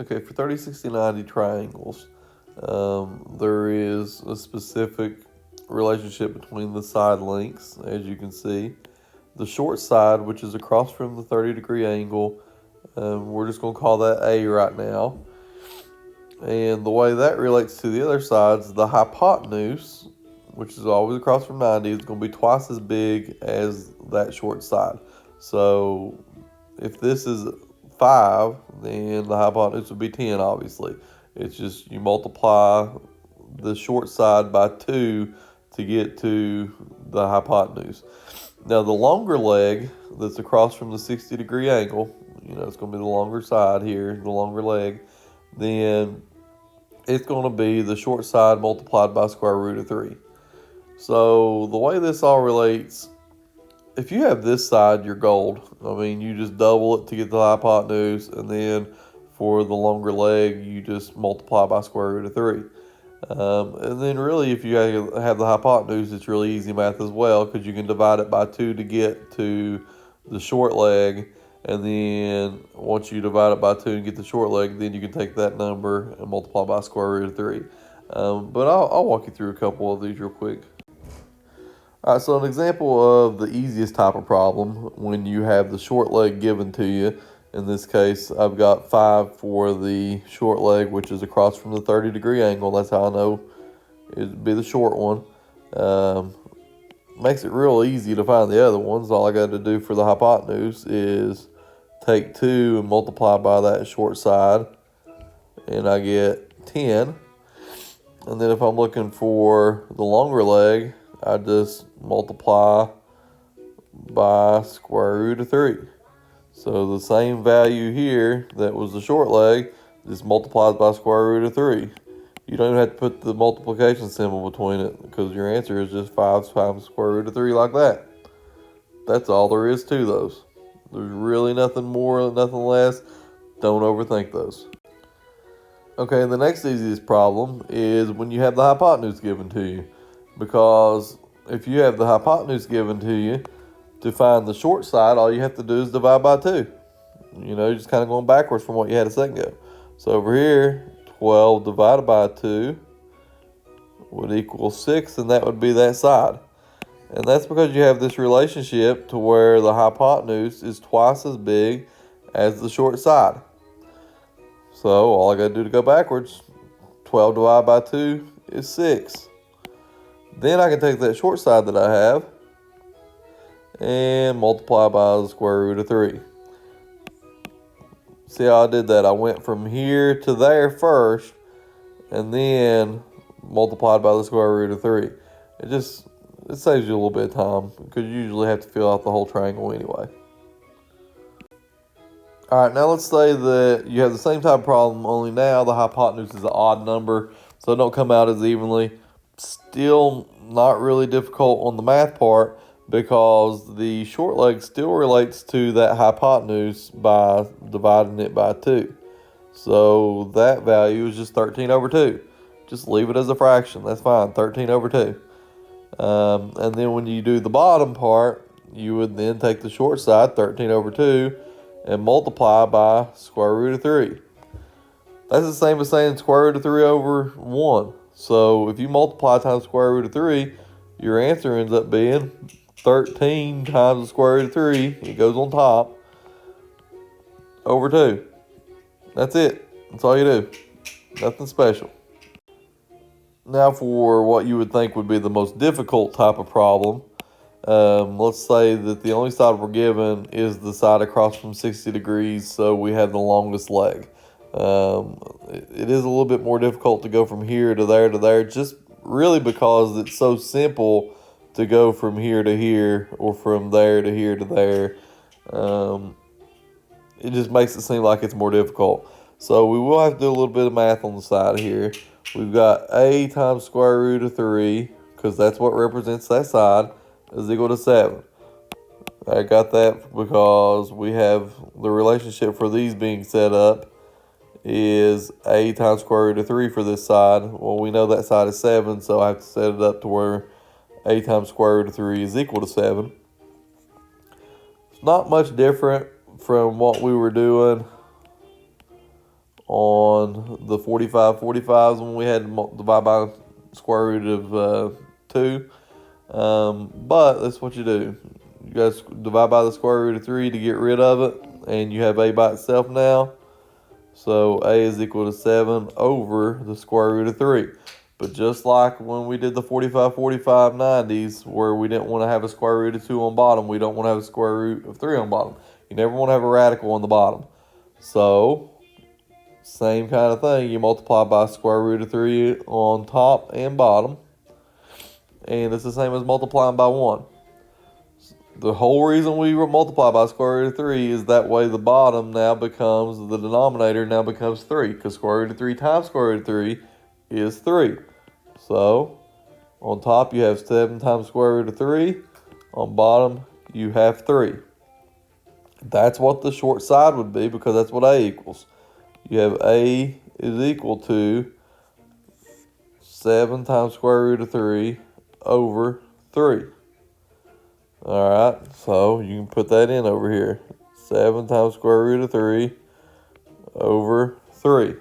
Okay, for 30, 60, 90 triangles, there is a specific relationship between the side lengths, as you can see. The short side, which is across from the 30-degree angle, we're just going to call that A right now. And the way that relates to the other sides, the hypotenuse, which is always across from 90, is going to be twice as big as that short side. So if this is 5, then the hypotenuse would be 10, obviously. It's just you multiply the short side by 2 to get to the hypotenuse. Now, the longer leg that's across from the 60-degree angle, it's going to be the longer side here, the longer leg, then it's going to be the short side multiplied by square root of 3. So the way this all relates, if you have this side, you're gold. I mean, you just double it to get the hypotenuse, and then for the longer leg, you just multiply by square root of 3. And then really, if you have the hypotenuse, it's really easy math as well, because you can divide it by 2 to get to the short leg. And then once you divide it by 2 and get the short leg, then you can take that number and multiply by square root of 3. But I'll walk you through a couple of these real quick. All right, so an example of the easiest type of problem when you have the short leg given to you. In this case, I've got 5 for the short leg, which is across from the 30-degree angle. That's how I know it'd be the short one. Makes it real easy to find the other ones. All I got to do for the hypotenuse is take 2 and multiply by that short side, and I get 10. And then if I'm looking for the longer leg, I just multiply by square root of 3. So the same value here that was the short leg just multiplies by square root of 3. You don't even have to put the multiplication symbol between it, because your answer is just 5 times square root of 3 like that. That's all there is to those. There's really nothing more, nothing less. Don't overthink those. Okay, the next easiest problem is when you have the hypotenuse given to you. Because if you have the hypotenuse given to you, to find the short side, all you have to do is divide by 2. Just kind of going backwards from what you had a second ago. So over here, 12 divided by 2 would equal 6, and that would be that side. And that's because you have this relationship to where the hypotenuse is twice as big as the short side. So all I got to do to go backwards, 12 divided by 2 is 6. Then I can take that short side that I have and multiply by the square root of 3. See how I did that? I went from here to there first, and then multiplied by the square root of 3. It saves you a little bit of time, because you usually have to fill out the whole triangle anyway. All right, now let's say that you have the same type of problem, only now the hypotenuse is an odd number, so it don't come out as evenly. Still not really difficult on the math part, because the short leg still relates to that hypotenuse by dividing it by 2. So that value is just 13 over 2. Just leave it as a fraction. That's fine, 13 over 2. And then when you do the bottom part, you would then take the short side, 13 over 2, and multiply by square root of 3. That's the same as saying square root of 3 over 1. So if you multiply times square root of 3, your answer ends up being 13 times the square root of 3, it goes on top, over 2. That's it. That's all you do. Nothing special. Now for what you would think would be the most difficult type of problem. Let's say that the only side we're given is the side across from 60 degrees, so we have the longest leg. It is a little bit more difficult to go from here to there, just really because it's so simple to go from here to here, or from there to here to there. It just makes it seem like it's more difficult. So we will have to do a little bit of math on the side here. We've got a times square root of 3, because that's what represents that side, is equal to 7. I got that because we have the relationship for these being set up is a times square root of 3 for this side. Well, we know that side is 7, so I have to set it up to where a times square root of 3 is equal to 7. It's not much different from what we were doing on the 45/45s when we had to divide by square root of 2. But that's what you do. You guys divide by the square root of 3 to get rid of it, and you have a by itself now. So a is equal to 7 over the square root of 3. But just like when we did the 45/45 90s, where we didn't want to have a square root of 2 on bottom, we don't want to have a square root of 3 on bottom. You never want to have a radical on the bottom. So, same kind of thing. You multiply by square root of 3 on top and bottom. And it's the same as multiplying by 1. The whole reason we multiply by square root of 3 is that way the bottom now becomes, the denominator now becomes 3. Because square root of 3 times square root of 3 is 3. So, on top you have 7 times square root of 3. On bottom you have 3. That's what the short side would be, because that's what a equals. You have a is equal to 7 times square root of 3 over 3. Alright, so you can put that in over here. 7 times square root of 3 over 3.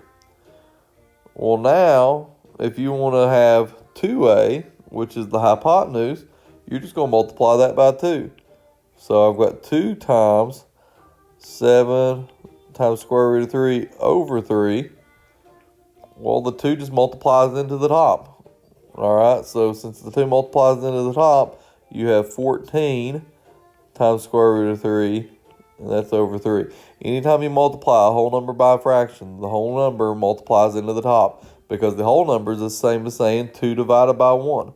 Well, now, if you want to have 2a, which is the hypotenuse, you're just going to multiply that by 2. So I've got 2 times 7 times square root of 3 over 3. Well, the 2 just multiplies into the top. Alright, so since the 2 multiplies into the top, you have 14 times square root of 3, and that's over 3. Anytime you multiply a whole number by a fraction, the whole number multiplies into the top, because the whole number is the same as saying 2 divided by 1.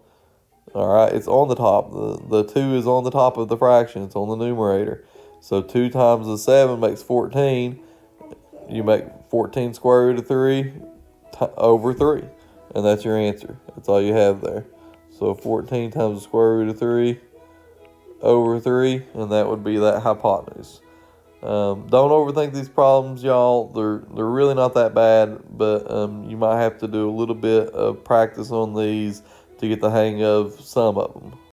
Alright, it's on the top. The 2 is on the top of the fraction. It's on the numerator. So 2 times the 7 makes 14. You make 14 square root of 3 over 3. And that's your answer. That's all you have there. So 14 times the square root of 3 over 3, and that would be that hypotenuse. Don't overthink these problems, y'all. They're really not that bad, but you might have to do a little bit of practice on these to get the hang of some of them.